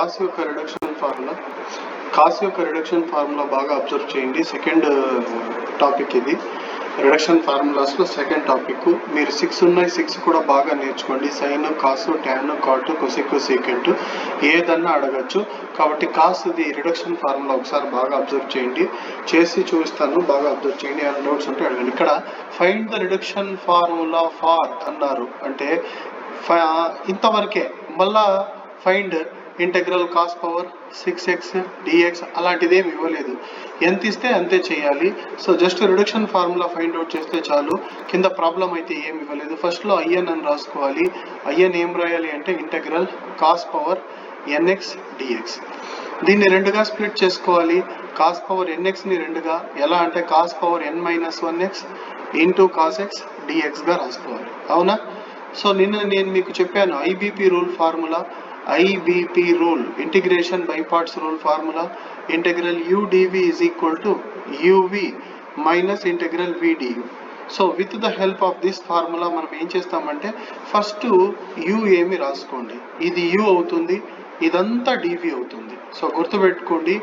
Cos యొక్క reduction formula బాగా observe చేయండి. సెకండ్ టాపిక్ ఇది. రిడక్షన్ ఫార్ములాస్లో సెకండ్ టాపిక్. మీరు 6 ఉన్నాయి, 6 కూడా బాగా నేర్చుకోండి. Sine, cos, tan, cot, cosec, secant ఏదన్నా అడగచ్చు. కాబట్టి కాసుది రిడక్షన్ ఫార్ములా ఒకసారి బాగా అబ్జర్వ్ చేయండి. చేసి చూపిస్తాను, బాగా అబ్జర్వ్ చేయండి. ఏమైనా డౌట్స్ ఉంటే అడగండి. ఇక్కడ find the reduction formula for అన్నారు అంటే ఇంతవరకే. మళ్ళా find integral cos power 6x dx అలాంటిదేమి ఇవ్వలేదు. ఎంత ఇస్తే అంతే చేయాలి. So just reduction formula find out చేస్తే చాలు. కింద ప్రాబ్లం అయితే ఏమి ఇవ్వలేదు. ఫస్ట్లో ఐఎన్ అని రాసుకోవాలి. ఐఎన్ ఏం రాయాలి అంటే integral cos power nx dx. దీన్ని రెండుగా స్ప్లిట్ చేసుకోవాలి. కాస్ పవర్ nxని రెండుగా ఎలా అంటే cos power n-1x into cos x dx గా రాసుకోవాలి. అవునా? సో నేను మీకు చెప్పాను IBP rule formula. IBP rule, integration by parts rule formula, integral u dv is equal to uv minus integral v du. So with the help of this formula మనం ఏం చేస్తామంటే first u ఏమి రాసుకోండి. ఇది u అవుతుంది, ఇదంతా dv అవుతుంది. So గుర్తుపెట్టుకోండి,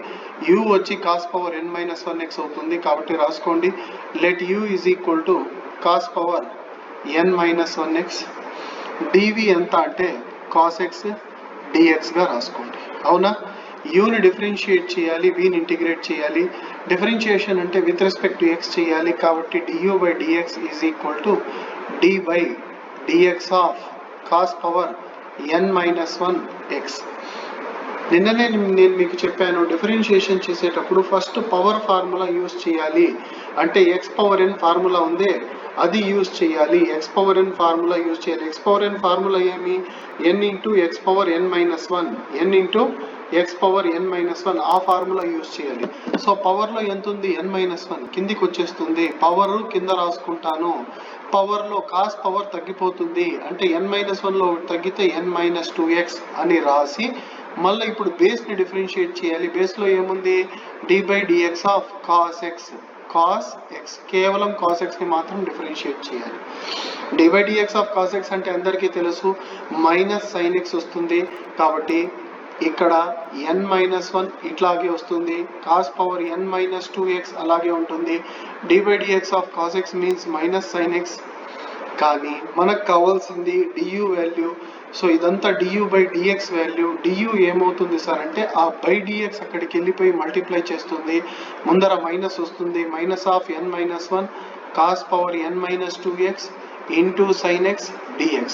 u వచ్చి కాస్ పవర్ n-1x అవుతుంది. కాబట్టి రాసుకోండి let u is equal to cos power n-1x. dv ఎంత అంటే కాస్ x dx గా రాసుకోండి. అవునా? యూని డిఫరెన్షియేట్ చేయాలి, వీని ఇంటిగ్రేట్ చేయాలి. డిఫరెన్షియేషన్ అంటే విత్ రెస్పెక్ట్ టు ఎక్స్ చేయాలి. కాబట్టి du by dx is equal to d by dx of cos power n-1x. నిన్ననే నేను మీకు చెప్పాను డిఫరెన్షియేషన్ చేసేటప్పుడు ఫస్ట్ పవర్ ఫార్ములా యూజ్ చేయాలి. అంటే ఎక్స్ పవర్ ఎన్ ఫార్ములా ఉందే అది యూజ్ చేయాలి. ఎక్స్ పవర్ ఎన్ ఫార్ములా యూజ్ చేయాలి. ఎక్స్ పవర్ ఎన్ ఫార్ములా ఏమి? ఎన్ ఇంటూ ఎక్స్ పవర్ n-1, ఎన్ ఇంటూ ఎక్స్ పవర్ n-1 ఆ ఫార్ములా యూజ్ చేయాలి. సో పవర్లో ఎంత ఉంది? n-1 కిందికి వచ్చేస్తుంది. పవర్ కింద రాసుకుంటాను. పవర్లో కాస్ పవర్ తగ్గిపోతుంది అంటే n-1లో తగ్గితే n-2x అని రాసి మళ్ళీ ఇప్పుడు బేస్ని డిఫరెన్షియేట్ చేయాలి. బేస్లో ఏముంది? d by dx of cos X. Cos X కేవలం కాస్ ఎక్స్ని మాత్రం డిఫరెన్షియేట్ చేయాలి. d by dx of cos X అంటే అందరికీ తెలుసు మైనస్ సైన్ ఎక్స్ వస్తుంది. కాబట్టి ఇక్కడ n-1 ఇట్లాగే వస్తుంది. కాస్ పవర్ n-2x అలాగే ఉంటుంది. d by dx of cos X means minus sign X. కానీ మనకు కావాల్సింది du వాల్యూ. సో ఇదంతా du by dx value. du ఏమవుతుంది సార్ అంటే ఆ బై dx అక్కడికి వెళ్ళిపోయి మల్టిప్లై చేస్తుంది. ముందర మైనస్ వస్తుంది. Minus of n-1 cos power n-2x into sine X dx.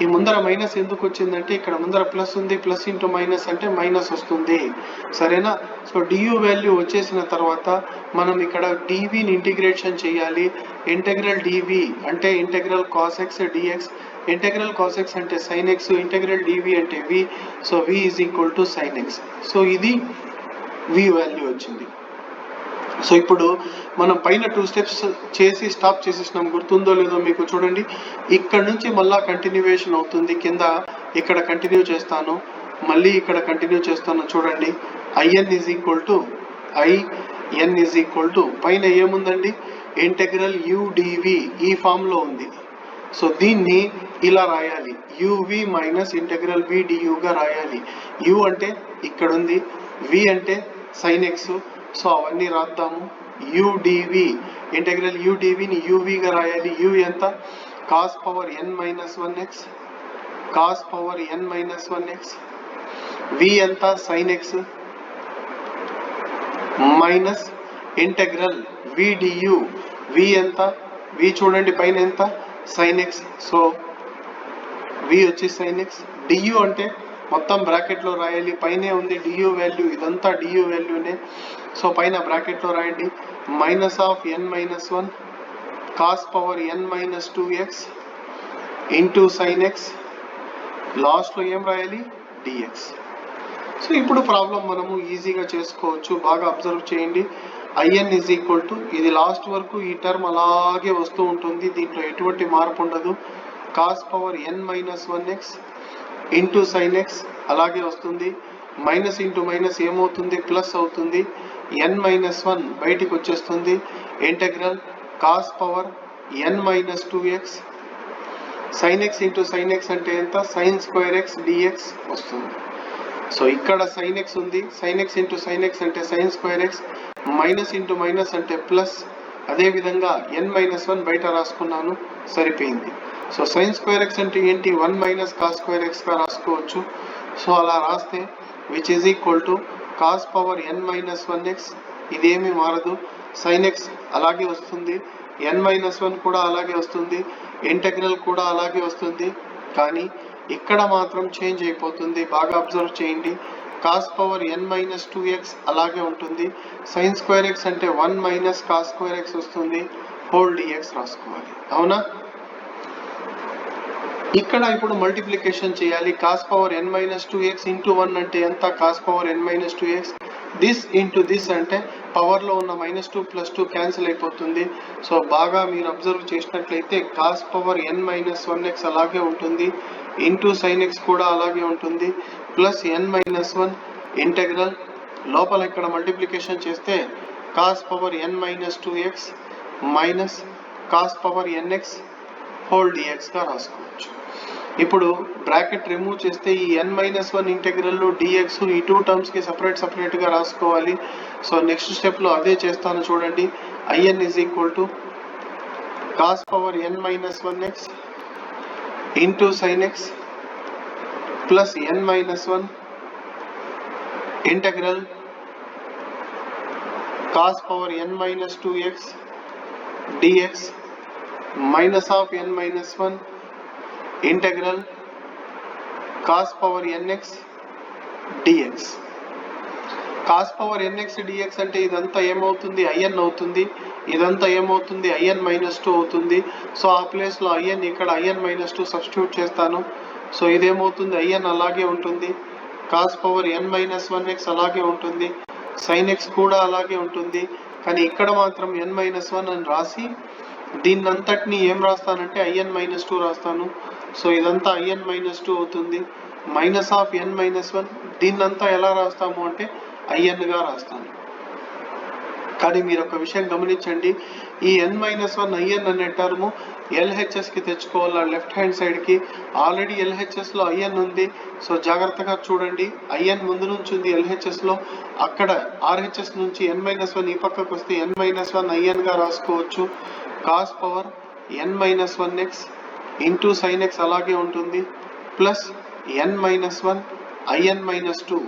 ఈ ముందర మైనస్ ఎందుకు వచ్చిందంటే ఇక్కడ ముందర ప్లస్ ఉంది. ప్లస్ ఇంటూ మైనస్ అంటే మైనస్ వస్తుంది. సరేనా? సో du వాల్యూ వచ్చేసిన తర్వాత మనం ఇక్కడ dvని ఇంటిగ్రేషన్ చేయాలి. ఇంటెగ్రల్ dv అంటే integral cos X dx. Integral cos X అంటే సైన్ ఎక్స్. ఇంటెగ్రల్ dv అంటే v. So v is equal to sign X. So ఇది v వాల్యూ వచ్చింది. సో ఇప్పుడు మనం పైన 2 స్టెప్స్ చేసి స్టాప్ చేసేసినాం. గుర్తుందో లేదో మీకు చూడండి. ఇక్కడ నుంచి మళ్ళా కంటిన్యూవేషన్ అవుతుంది. కింద ఇక్కడ కంటిన్యూ చేస్తాను, మళ్ళీ ఇక్కడ కంటిన్యూ చేస్తాను. చూడండి ఐఎన్ ఈజ్ ఈక్వల్ టు పైన ఏముందండి? ఇంటెగ్రల్ udv ఈ ఫామ్లో ఉంది. సో దీన్ని ఇలా రాయాలి, uv మైనస్ ఇంటెగ్రల్ v duగా రాయాలి. u అంటే ఇక్కడ ఉంది, v అంటే సైన్ ఎక్స్. సో అవన్నీ రాద్దాము. udv ఇంటెగ్రల్ udvని uvగా రాయాలి. u ఎంత? Cos power n-1x. Cos power n-1x. v ఎంత? Sign X minus integral v du. v ఎంత? v చూడండి పైన ఎంత? Sign X. సో v వచ్చి సైన్ ఎక్స్. du అంటే మొత్తం బ్రాకెట్లో రాయాలి. పైనే ఉంది du వాల్యూ, ఇదంతా du వాల్యూనే. సో పైన బ్రాకెట్లో రాయండి. Minus of n-1 cos power n-2x into sine X. లాస్ట్లో ఏం రాయాలి? dx. సో ఇప్పుడు ప్రాబ్లం మనము ఈజీగా చేసుకోవచ్చు. బాగా అబ్జర్వ్ చేయండి. ఐఎన్ ఈజ్ ఈక్వల్ టు ఇది లాస్ట్ వరకు ఈ టర్మ్ అలాగే వస్తూ ఉంటుంది. దీంట్లో ఎటువంటి మార్పు ఉండదు. Cos power n-1x into sine x అలాగే వస్తుంది. మైనస్ ఇంటూ మైనస్ ఏమవుతుంది? ప్లస్ అవుతుంది. n-1 బయటికి వచ్చేస్తుంది. Integral cos power n-2x sine x into sine x అంటే ఎంత? సైన్ స్క్వేర్ ఎక్స్ dx వస్తుంది. సో ఇక్కడ సైన్ ఎక్స్ ఉంది, sine x into sine x అంటే sine square x, minus into minus అంటే ప్లస్, అదేవిధంగా n-1 బయట రాసుకున్నాను, సరిపోయింది. సో సైన్ స్క్వేర్ ఎక్స్ అంటే ఏంటి, 1 మైనస్ కాస్ స్క్వేర్ ఎక్స్గా రాసుకోవచ్చు. సో అలా రాస్తే which is equal to cos power n-1x, ఇదేమీ మారదు, సైన్ ఎక్స్ అలాగే వస్తుంది, n-1 కూడా అలాగే వస్తుంది, ఇంటెగ్రల్ కూడా అలాగే వస్తుంది. కానీ ఇక్కడ మాత్రం చేంజ్ అయిపోతుంది, బాగా అబ్జర్వ్ చేయండి. కాస్ పవర్ n-2x అలాగే ఉంటుంది, సైన్ స్క్వేర్ ఎక్స్ అంటే 1 మైనస్ కాస్ స్క్వేర్ ఎక్స్ వస్తుంది, హోల్ dx రాసుకోవాలి. అవునా? ఇక్కడ ఇప్పుడు మల్టిప్లికేషన్ చేయాలి. కాస్ పవర్ n-2x ఇంటూ 1 అంటే ఎంత, cos power n-2x, this into this అంటే పవర్లో ఉన్న -2 + 2 క్యాన్సిల్ అయిపోతుంది. సో బాగా మీరు అబ్జర్వ్ చేసినట్లయితే కాస్ పవర్ n-1x అలాగే ఉంటుంది, ఇంటూ సైన్ ఎక్స్ కూడా అలాగే ఉంటుంది, ప్లస్ n-1 ఇంటెగ్రల్ లోపల ఇక్కడ మల్టిప్లికేషన్ చేస్తే cos power n-2x minus cos power nx whole dxగా రాసుకోవచ్చు. ఇప్పుడు బ్రాకెట్ రిమూవ్ చేస్తే ఈ n-1 ఇంటెగ్రల్ dx ఈ 2 టర్మ్స్కి సపరేట్గా రాసుకోవాలి. సో నెక్స్ట్ స్టెప్లో అదే చేస్తాను చూడండి. in is equal to cos power n-1x into sine X plus n-1 integral cos power n-2x dx minus of n-1 integral cos power nx dx. Cos power nx dx అంటే ఇదంతా ఏమవుతుంది, in అవుతుంది, ఇదంతా ఏమవుతుంది, in-2 అవుతుంది. So ఆ ప్లేస్లో ఇక్కడ in-2 సబ్స్టిట్యూట్ చేస్తాను. సో ఇదేమవుతుంది, in అలాగే ఉంటుంది, కాస్ పవర్ n-1x అలాగే ఉంటుంది, సైన్ ఎక్స్ కూడా అలాగే ఉంటుంది. కానీ ఇక్కడ మాత్రం n-1 అని రాసి దీన్నంతటిని ఏం రాస్తానంటే in-2 రాస్తాను. సో ఇదంతా in-2 అవుతుంది, మైనస్ ఆఫ్ n-1, దీన్నంతా ఎలా రాస్తాము అంటే inగా రాస్తాను. కానీ మీరు ఒక విషయం గమనించండి, ఈ n-1 in అనే టర్ము LHSకి తెచ్చుకోవాలి, లెఫ్ట్ హ్యాండ్ సైడ్కి. ఆల్రెడీ LHSలో in ఉంది. సో జాగ్రత్తగా చూడండి, in ముందు నుంచి ఉంది LHSలో, అక్కడ RHS నుంచి n-1 ఈ పక్కకు వస్తే n-1 inగా రాసుకోవచ్చు. Cos power n-1x into sine x అలాగే ఉంటుంది, ప్లస్ n-1 in-2.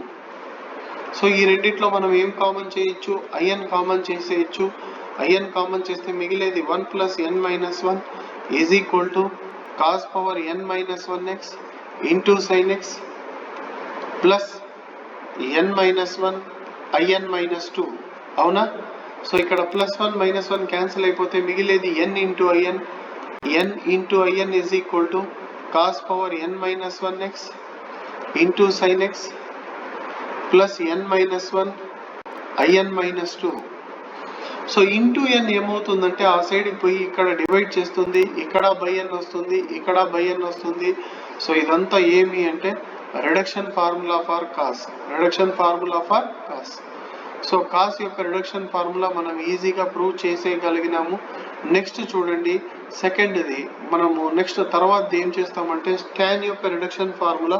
సో ఈ రెండిట్లో మనం ఏం కామన్ చేయొచ్చు, in కామన్ చేసేయచ్చు. in కామన్ చేస్తే మిగిలేది 1 + n-1 is equal to cos power n-1x into sine X plus n-1 in-2. అవునా? సో ఇక్కడ +1 -1 క్యాన్సిల్ అయిపోతే మిగిలేది n into in. n into in is equal to cos power n-1x into sine X plus n-1 in-2. So into n ఏమవుతుందంటే ఆ సైడ్కి పోయి ఇక్కడ divide చేస్తుంది, ఇక్కడ బై n వస్తుంది, ఇక్కడ బై n వస్తుంది. సో ఇదంతా ఏమి అంటే reduction formula for cos, reduction formula for cos. So cos యొక్క రిడక్షన్ ఫార్ములా మనం ఈజీగా ప్రూవ్ చేసేయగలిగినాము. నెక్స్ట్ చూడండి, సెకండ్ది మనము నెక్స్ట్ తర్వాత ఏం చేస్తామంటే tan యొక్క రిడక్షన్ ఫార్ములా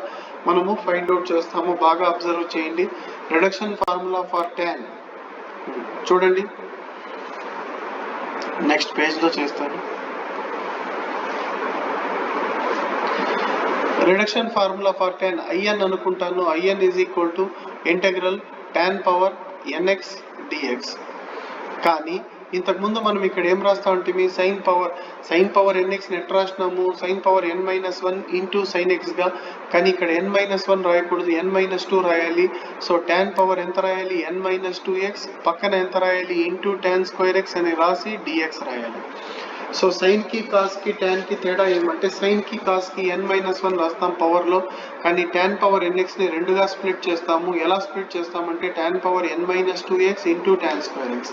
మనము ఫైండ్ అవుట్ చేస్తాము. బాగా అబ్జర్వ్ చేయండి. రిడక్షన్ ఫార్ములా ఫర్ tan చూడండి, నెక్స్ట్ పేజ్లో చేస్తాను. Reduction formula for tan in అనుకుంటాను. in is equal to integral tan power nx dx. కానీ ఇంతకుముందు మనం ఇక్కడ ఏం రాస్తామంటే మీ సైన్ పవర్ nx నెట్ రాసినాము, sine power n-1 into sine ఎక్స్గా. కానీ ఇక్కడ n-1 రాయకూడదు, n-2 రాయాలి. సో tan పవర్ ఎంత రాయాలి, n-2x, పక్కన ఎంత రాయాలి, ఇంటూ tan స్క్వేర్ ఎక్స్ అని రాసి dx రాయాలి. సో సైన్కి కాస్కి ట్యాన్కి తేడా ఏమంటే సైన్కి కాస్కి n-1 రాస్తాం పవర్లో, కానీ tan పవర్ nxని రెండుగా స్ప్లిట్ చేస్తాము. ఎలా స్ప్లిట్ చేస్తామంటే tan power n-2x into tan square X.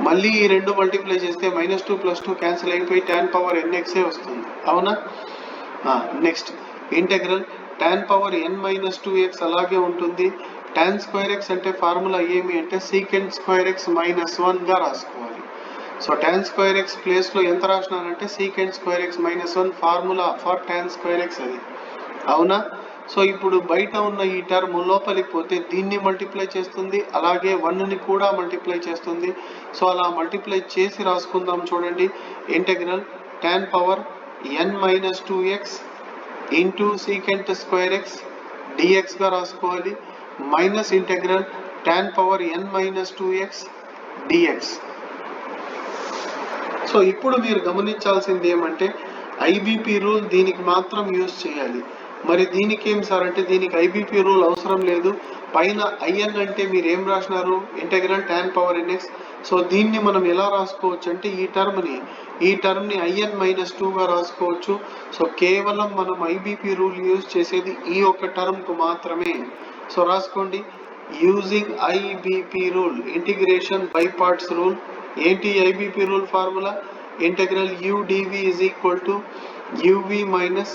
మళ్ళీ ఈ రెండు మల్టిప్లై చేస్తే -2 + 2 క్యాన్సిల్ అయిపోయి tan పవర్ nxే వస్తుంది. అవునా? Next integral tan power n-2x అలాగే ఉంటుంది. tan స్క్వేర్ ఎక్స్ అంటే ఫార్ములా ఏమి అంటే సీకెంట్ స్క్వేర్ ఎక్స్ -1గా రాసుకోవాలి. సో tan స్క్వేర్ ఎక్స్ ప్లేస్లో ఎంత రాసినానంటే secant square x -1 formula for tan square x అది. అవునా? సో ఇప్పుడు బయట ఉన్న ఈ టర్మ్ లోపలికి పోతే దీన్ని మల్టిప్లై చేస్తుంది, అలాగే 1ని కూడా మల్టిప్లై చేస్తుంది. సో అలా మల్టిప్లై చేసి రాసుకుందాం. చూడండి, integral tan power n minus 2x into secant square x డిఎక్స్గా రాసుకోవాలి, minus integral tan power n minus 2x dx. So ఇప్పుడు మీరు గమనించాల్సింది ఏమంటే ఐబీపీ రూల్ దీనికి మాత్రం యూజ్ చేయాలి. మరి దీనికి ఏం సార్ అంటే దీనికి ఐబీపీ రూల్ అవసరం లేదు. పైన ఐఎన్ అంటే మీరు ఏం రాసినారు, integral tan power nx. So దీన్ని మనం ఎలా రాసుకోవచ్చు అంటే ఈ టర్మ్ని ఐఎన్ మైనస్ 2గా రాసుకోవచ్చు. సో కేవలం మనం ఐబీపీ రూల్ యూజ్ చేసేది ఈ ఒక్క టర్మ్కు మాత్రమే. సో రాసుకోండి, using IBP rule, integration by parts rule. ఏంటి IBP rule formula, integral u dv is equal to uv minus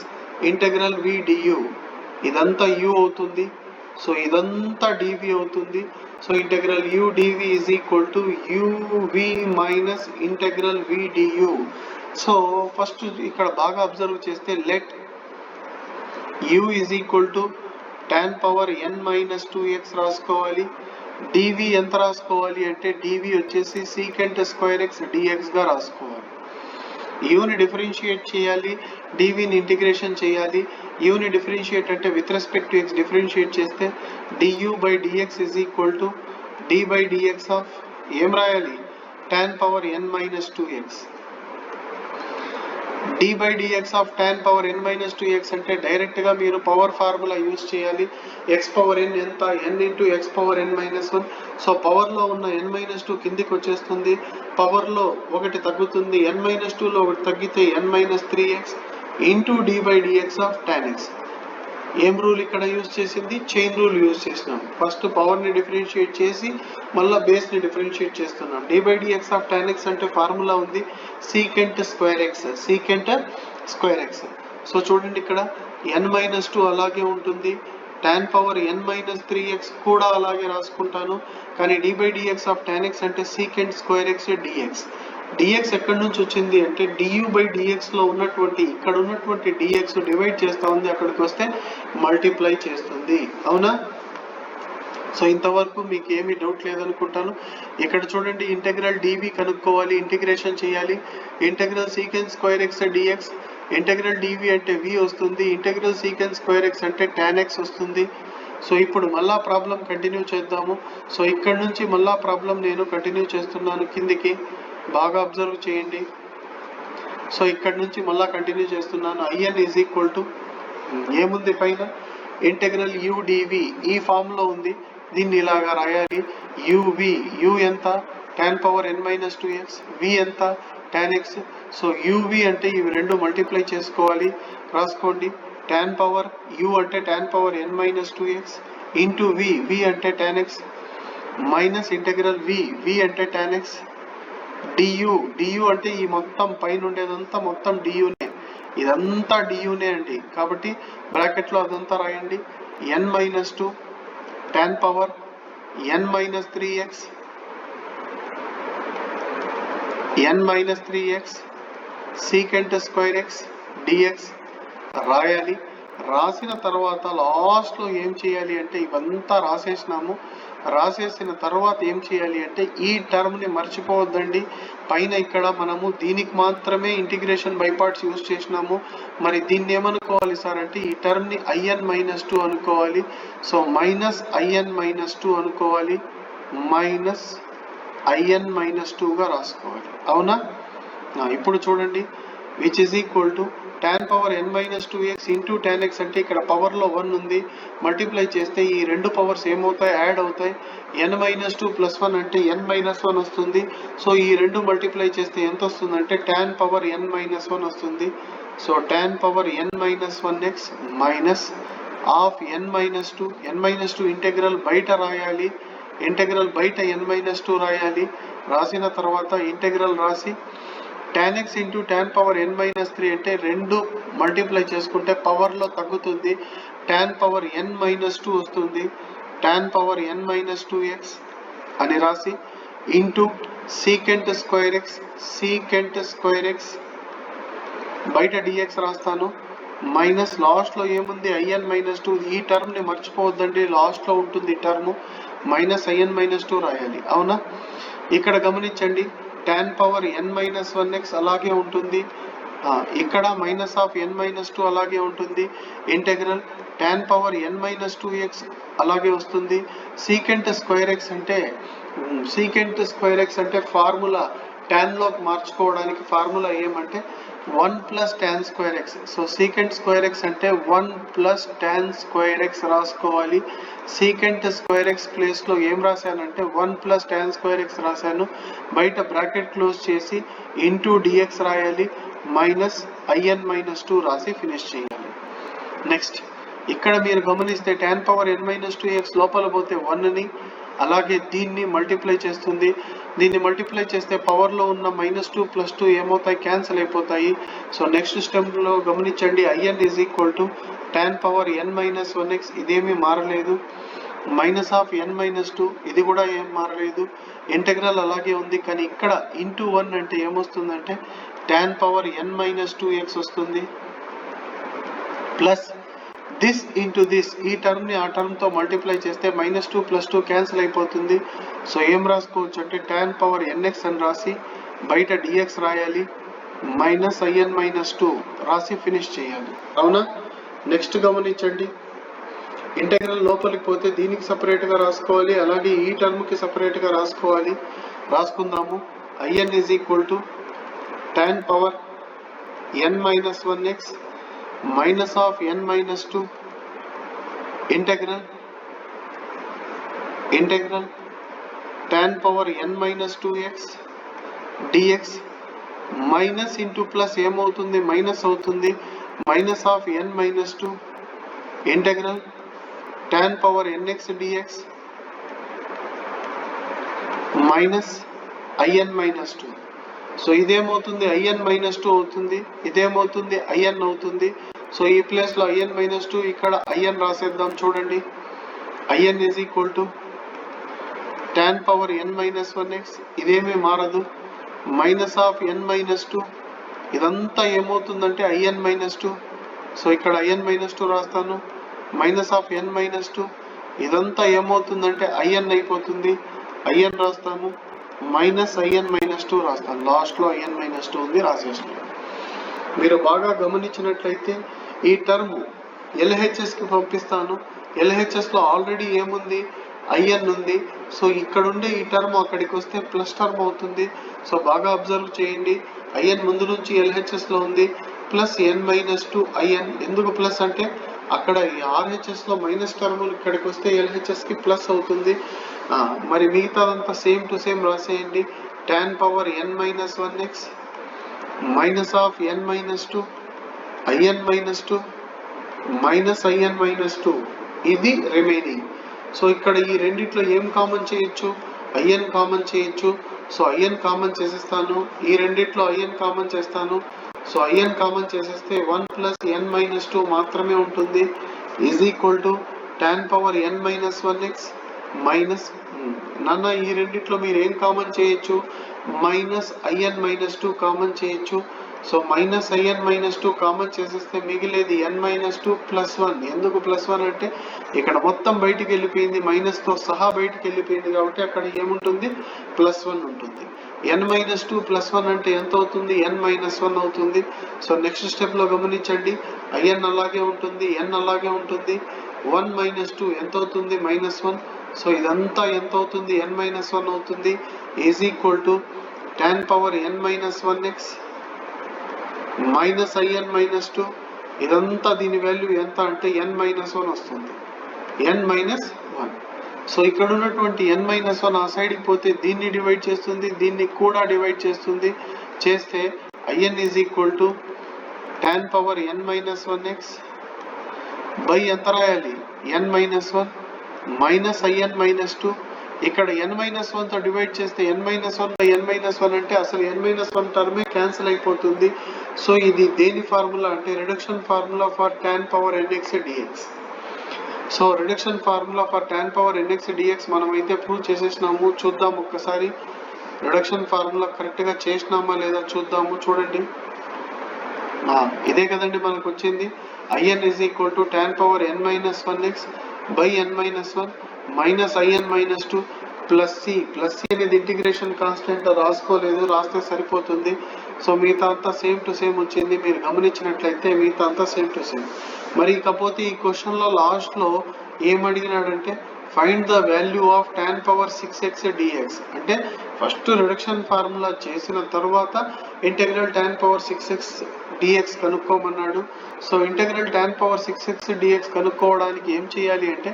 integral v du. ఇదంతా u అవుతుంది, సో ఇదంతా dv అవుతుంది. So integral u dv is equal to uv minus integral v du. So first ఇక్కడ బాగా observe చేస్తే let u is equal to tan power n minus 2x రాసుకోవాలి. dv ఎంత రాసుకోవాలి అంటే dv వచ్చేసి సీకెంట్ స్క్వేర్ ఎక్స్ dxగా రాసుకోవాలి. యూని డిఫరెన్షియేట్ చేయాలి, dvని ఇంటిగ్రేషన్ చేయాలి. యూని డిఫరెన్షియేట్ అంటే with respect to x differentiate చేస్తే du by dx is equal to d by dx of ఏం రాయాలి, tan power n minus 2x. d by dx of tan power n minus 2x అంటే డైరెక్ట్గా మీరు power formula use చేయాలి. x power n ఎంత, n into x power n minus 1. So పవర్లో ఉన్న n minus 2 కిందికి వచ్చేస్తుంది, పవర్లో ఒకటి తగ్గుతుంది, n మైనస్ 2లో ఒకటి తగ్గితే n minus 3x into d by dx of tan x. ఏం రూల్ ఇక్కడ యూజ్ చేసింది, చైన్ రూల్ యూజ్ చేసినాం. ఫస్ట్ పవర్ని డిఫరెన్షియేట్ చేసి మళ్ళీ బేస్ని డిఫరెన్షియేట్ చేస్తున్నాం. d by dx of tan x అంటే ఫార్ములా ఉంది సీకెంట్ స్క్వేర్ ఎక్స్. సో చూడండి ఇక్కడ n మైనస్ 2 అలాగే ఉంటుంది, tan power n minus 3x కూడా అలాగే రాసుకుంటాను. కానీ d by dx of tan x అంటే సీకెంట్ స్క్వేర్ ఎక్స్ dx ఎక్కడి నుంచి వచ్చింది అంటే du బై dxలో ఉన్నటువంటి ఇక్కడ ఉన్నటువంటి dx డివైడ్ చేస్తూ ఉంది, అక్కడికి వస్తే మల్టిప్లై చేస్తుంది. అవునా? సో ఇంతవరకు మీకు ఏమీ డౌట్ లేదనుకుంటాను. ఇక్కడ చూడండి, ఇంటెగ్రల్ dv కనుక్కోవాలి, ఇంటిగ్రేషన్ చేయాలి. Integral secant square x dx, integral dv అంటే v వస్తుంది, ఇంటెగ్రల్ సీకెంట్ స్క్వేర్ ఎక్స్ అంటే tan x వస్తుంది. సో ఇప్పుడు మళ్ళా ప్రాబ్లం కంటిన్యూ చేద్దాము. సో ఇక్కడ నుంచి మళ్ళా ప్రాబ్లం నేను కంటిన్యూ చేస్తున్నాను కిందికి, బాగా అబ్జర్వ్ చేయండి. సో ఇక్కడ నుంచి మళ్ళా కంటిన్యూ చేస్తున్నాను. ఐఎన్ ఈజ్ ఈక్వల్ టు ఏముంది పైన, ఇంటెగ్రల్ u dv ఈ ఫామ్లో ఉంది, దీన్ని ఇలాగా రాయాలి. uv, u ఎంత, tan power n minus 2x, v ఎంత, tan x. సో uv అంటే ఇవి రెండు మల్టిప్లై చేసుకోవాలి, రాసుకోండి. tan పవర్ u అంటే tan power n minus 2x into v అంటే tan x minus integral v అంటే tan x du అంటే ఈ మొత్తం పైన ఉండేదంతా మొత్తం duనే, ఇదంతా duనే అండి. కాబట్టి బ్రాకెట్లో అదంతా రాయండి. n minus 2 tan power n minus 3x secant square x dx రాయాలి. రాసిన తర్వాత లాస్ట్లో ఏం చేయాలి అంటే ఇవంతా రాసేసిన తర్వాత ఏం చేయాలి అంటే ఈ టర్మ్ని మర్చిపోవద్దండి. పైన ఇక్కడ మనము దీనికి మాత్రమే ఇంటిగ్రేషన్ బై పార్ట్స్ యూజ్ చేసినాము. మరి దీన్ని ఏమనుకోవాలి సార్ అంటే ఈ టర్మ్ని ఐఎన్ మైనస్ 2 అనుకోవాలి. సో మైనస్ ఐఎన్ మైనస్ 2 అనుకోవాలి, మైనస్ ఐఎన్ మైనస్ 2గా రాసుకోవాలి. అవునా? ఇప్పుడు చూడండి, which is equal to tan power n minus 2x into tan x అంటే ఇక్కడ పవర్లో 1 ఉంది, మల్టిప్లై చేస్తే ఈ రెండు పవర్స్ ఏమవుతాయి, యాడ్ అవుతాయి. n మైనస్ 2 ప్లస్ 1 అంటే n మైనస్ 1 వస్తుంది. సో ఈ రెండు మల్టిప్లై చేస్తే ఎంత వస్తుంది అంటే tan పవర్ n మైనస్ 1 వస్తుంది. So tan power n minus 1x minus of n minus 2 integral బయట రాయాలి, ఇంటెగ్రల్ బయట n మైనస్ 2 రాయాలి. రాసిన తర్వాత ఇంటెగ్రల్ రాసి tan x into tan power n minus 3 అంటే రెండు మల్టిప్లై చేసుకుంటే పవర్లో తగ్గుతుంది, tan పవర్ n మైనస్ 2 వస్తుంది. tan power n minus 2x అని రాసి ఇంటూ సీకెంట్ స్క్వేర్ ఎక్స్ బయట dx రాస్తాను, మైనస్ లాస్ట్లో ఏముంది IN-2. ఈ టర్మ్ని మర్చిపోవద్దండి, లాస్ట్లో ఉంటుంది ఈ టర్మ్. -IN-2 రాయాలి, అవునా? ఇక్కడ గమనించండి, tan పవర్ n-1x అలాగే ఉంటుంది. ఇక్కడ -n-2 అలాగే ఉంటుంది. ఇంటెగ్రల్ tan పవర్ n-2x అలాగే వస్తుంది. సీకెంట్ స్క్వేర్ ఎక్స్ అంటే ఫార్ములా ట్యాన్లోకి మార్చుకోవడానికి ఫార్ములా ఏమంటే 1 + tan square X. So secant square X అంటే 1 + tan స్క్వేర్ ఎక్స్ రాసుకోవాలి. సీకెంట్ స్క్వేర్ ఎక్స్ ప్లేస్లో ఏం రాశానంటే 1 + tan స్క్వేర్ ఎక్స్ రాశాను. బయట బ్రాకెట్ క్లోజ్ చేసి dx రాయాలి, -IN-2 రాసి ఫినిష్ చేయాలి. నెక్స్ట్ ఇక్కడ మీరు గమనిస్తే tan పవర్ n-2x లోపల పోతే 1ని, అలాగే దీన్ని మల్టిప్లై చేస్తుంది. దీన్ని మల్టిప్లై చేస్తే పవర్లో ఉన్న -2 + 2 ఏమవుతాయి, క్యాన్సిల్ అయిపోతాయి. సో నెక్స్ట్ స్టెప్లో గమనించండి, IN = tan పవర్ n-1x, ఇదేమీ మారలేదు. -n-2 ఇది కూడా ఏం మారలేదు. ఇంటెగ్రల్ అలాగే ఉంది, కానీ ఇక్కడ × 1 అంటే ఏమొస్తుందంటే tan పవర్ n-2x వస్తుంది. ప్లస్ దిస్ ఇంటూ దిస్, ఈ టర్మ్ని ఆ టర్మ్తో మల్టిప్లై చేస్తే -2 + 2 క్యాన్సిల్ అయిపోతుంది. సో ఏం రాసుకోవచ్చు అంటే tan పవర్ nx అని రాసి బయట dx రాయాలి, -IN-2 రాసి ఫినిష్ చేయాలి, అవునా? నెక్స్ట్ గమనించండి, ఇంటెగ్రల్ లోపలికి పోతే దీనికి సపరేట్గా రాసుకోవాలి, అలాగే ఈ టర్మ్కి సపరేట్గా రాసుకోవాలి. రాసుకుందాము. IN = tan power n-1x -n-2 integral tan power n-2x dx, minus into plus ఏమవుతుంది, మైనస్ అవుతుంది. -n-2 integral tan power nx dx -IN-2. So ఇదేమవుతుంది, IN-2 అవుతుంది. ఇదేమవుతుంది, IN అవుతుంది. సో ఈ ప్లేస్లో IN-2, ఇక్కడ IN రాసేద్దాం. చూడండి, IN = tan పవర్ n-1x, ఇదేమీ మారదు. -n-2, ఇదంతా ఏమవుతుందంటే IN-2. సో ఇక్కడ IN-2 రాస్తాను. -n-2, ఇదంతా ఏమవుతుందంటే IN అయిపోతుంది. IN రాస్తాను, -IN-2 రాస్తాను. లాస్ట్లో IN-2 ఉంది, రాసేస్తాను. మీరు బాగా గమనించినట్లయితే ఈ టర్మ్ LHSకి పంపిస్తాను. LHSలో ఆల్రెడీ ఏముంది, IN ఉంది. సో ఇక్కడ ఉండే ఈ టర్మ్ అక్కడికి వస్తే ప్లస్ టర్మ్ అవుతుంది. సో బాగా అబ్జర్వ్ చేయండి, IN ముందు నుంచి LHSలో ఉంది, +n-2 IN. ఎందుకు ప్లస్ అంటే అక్కడ RHSలో మైనస్ టర్మ్ ఇక్కడికి వస్తే LHSకి ప్లస్ అవుతుంది. మరి మిగతాదంతా సేమ్ టు సేమ్ రాసేయండి. tan power n-1x -n-2 IN-2 -IN-2, ఇది రిమైనింగ్. సో ఇక్కడ ఈ రెండిట్లో ఏం కామన్ చేయొచ్చు, IN కామన్ చేయొచ్చు. సో IN కామన్ చేసేస్తాను. ఈ రెండిట్లో IN కామన్ చేస్తాను. సో IN కామన్ చేసేస్తే 1 + n-2 మాత్రమే ఉంటుంది. = tan పవర్ n-1x నాన్న ఈ రెండిట్లో మీరు ఏం కామన్ చేయొచ్చు, -IN-2 కామన్ చేయొచ్చు. సో -IN-2 కామన్ చేసేస్తే మిగిలేది n-2 + 1. ఎందుకు +1 అంటే ఇక్కడ మొత్తం బయటికి వెళ్ళిపోయింది, మైనస్తో సహా బయటికి వెళ్ళిపోయింది, కాబట్టి అక్కడ ఏముంటుంది, +1 ఉంటుంది. n-2 + 1 అంటే ఎంత అవుతుంది, n-1 అవుతుంది. సో నెక్స్ట్ స్టెప్లో గమనించండి, IN అలాగే ఉంటుంది, n అలాగే ఉంటుంది. 1 - 2 ఎంత అవుతుంది, -1. సో ఇదంతా ఎంత అవుతుంది, n-1 అవుతుంది. = tan పవర్ n-1x -IN-2. ఇదంతా దీని వాల్యూ ఎంత అంటే n-1 వస్తుంది, n-1. సో ఇక్కడ ఉన్నటువంటి n-1 ఆ సైడ్కి పోతే దీన్ని డివైడ్ చేస్తుంది, దీన్ని కూడా డివైడ్ చేస్తుంది. చేస్తే IN = tan power n-1x by ఎంత రాయాలి, n-1 -IN-2. ఇక్కడ n-1తో డివైడ్ చేస్తే n-1/n-1 అంటే అసలు n-1 టర్మే క్యాన్సిల్ అయిపోతుంది. సో ఇది దేని ఫార్ములా అంటే reduction formula for tan power nx dx. So reduction formula for tan power nx dx మనమైతే ప్రూవ్ చేసేసినాము. చూద్దాం ఒక్కసారి రిడక్షన్ ఫార్ములా కరెక్ట్గా చేసినామా లేదా చూద్దాము. చూడండి, ఇదే కదండి మనకు వచ్చింది. in is equal to tan power n minus 1x by n minus 1 minus in minus 2 plus C. Plus C అనేది ఇంటిగ్రేషన్ కాన్స్టెంట్ రాసుకోలేదు, రాస్తే సరిపోతుంది. సో మిగతా అంతా సేమ్ టు సేమ్ వచ్చింది. మీరు గమనించినట్లయితే మిగతా అంతా సేమ్ టు సేమ్. మరి ఇకపోతే ఈ క్వశ్చన్లో లాస్ట్లో ఏం అడిగినాడంటే find the value of tan power 6x dx. అంటే ఫస్ట్ రిడక్షన్ ఫార్ములా చేసిన తర్వాత integral tan power 6x dx కనుక్కోమన్నాడు. So integral tan power 6x dx కనుక్కోవడానికి ఏం చేయాలి అంటే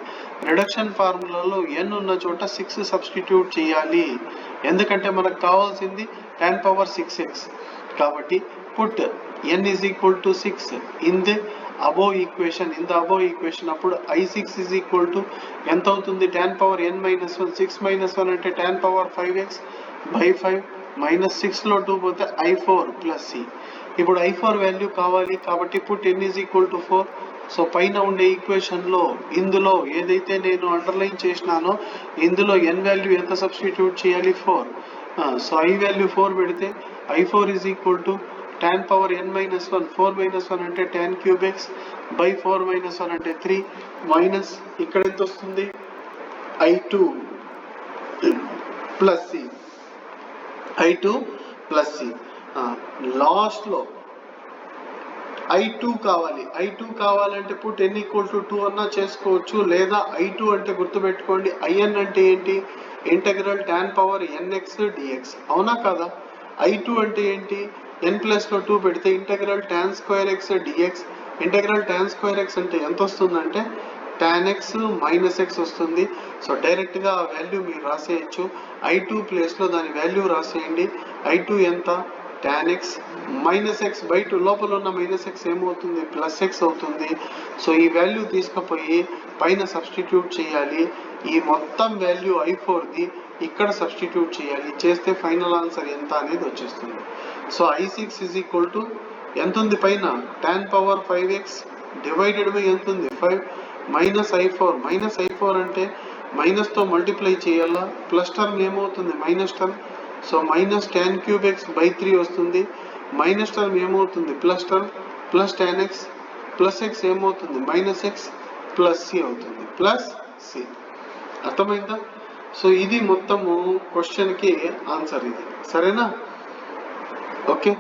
రిడక్షన్ ఫార్ములాలో n ఉన్న చోట 6 సబ్స్టిట్యూట్ చేయాలి. ఎందుకంటే మనకు కావాల్సింది tan power 6x. కాబట్టి put n is equal to 6 in the above equation. అప్పుడు I6 is equal to ఎంత అవుతుంది? tan power n minus 1. 6 minus 1 అంటే tan power 5x by 5 minus 6లో 2 పోతే I4 plus c. ఇప్పుడు I4 వాల్యూ కావాలి కాబట్టి put n is equal to 4. So పైన ఉండే ఈక్వేషన్లో ఇందులో ఏదైతే నేను అండర్లైన్ చేసినానో ఇందులో n వాల్యూ ఎంత సబ్స్టిట్యూట్ చేయాలి? 4. సో I వాల్యూ 4 పెడితే I4 is equal to tan power n minus 1. 4 minus 1 అంటే tan cube x by 4 minus 1 అంటే 3 మైనస్ ఇక్కడ ఎంత వస్తుంది? I2 plus c. I2 plus c. లాస్ట్లో I2 కావాలి. I2 కావాలంటే పుట్ n equal to 2 అన్నా చేసుకోవచ్చు, లేదా I2 అంటే గుర్తుపెట్టుకోండి in అంటే ఏంటి? Integral tan power nx dx. అవునా కదా? I2 అంటే ఏంటి? n ప్లస్లో 2 పెడితే integral tan square x dx. Integral tan square x అంటే ఎంత వస్తుందంటే tan x మైనస్ x వస్తుంది. సో డైరెక్ట్గా ఆ వాల్యూ మీరు రాసేయచ్చు. I2 ప్లేస్లో దాని వాల్యూ రాసేయండి. I2 ఎంత? tan x minus x by 2. లోపల ఉన్న మైనస్ x ఏమవుతుంది? ప్లస్ x అవుతుంది. సో ఈ వాల్యూ తీసుకుపోయి పైన సబ్స్టిట్యూట్ చేయాలి. ఈ మొత్తం వాల్యూ I4ది ఇక్కడ సబ్స్టిట్యూట్ చేయాలి. చేస్తే ఫైనల్ ఆన్సర్ ఎంత అనేది వచ్చేస్తుంది. So I6 is equal to ఎంత ఉంది పైన? tan power 5x divided by ఎంత ఉంది? 5 మైనస్ I4. మైనస్ I4 అంటే మైనస్తో మల్టిప్లై చేయాలా? ప్లస్ టర్మ్ ఏమవుతుంది? Minus term. So minus tan cube x by 3 వస్తుంది. మైనస్ టర్మ్ ఏమవుతుంది? Plus term. Plus tan x plus x ఏమవుతుంది? మైనస్ x ప్లస్ c అవుతుంది. Plus c. అర్థమైందా? సో ఇది మొత్తము క్వశ్చన్కి ఆన్సర్ ఇది. సరేనా? ఓకే.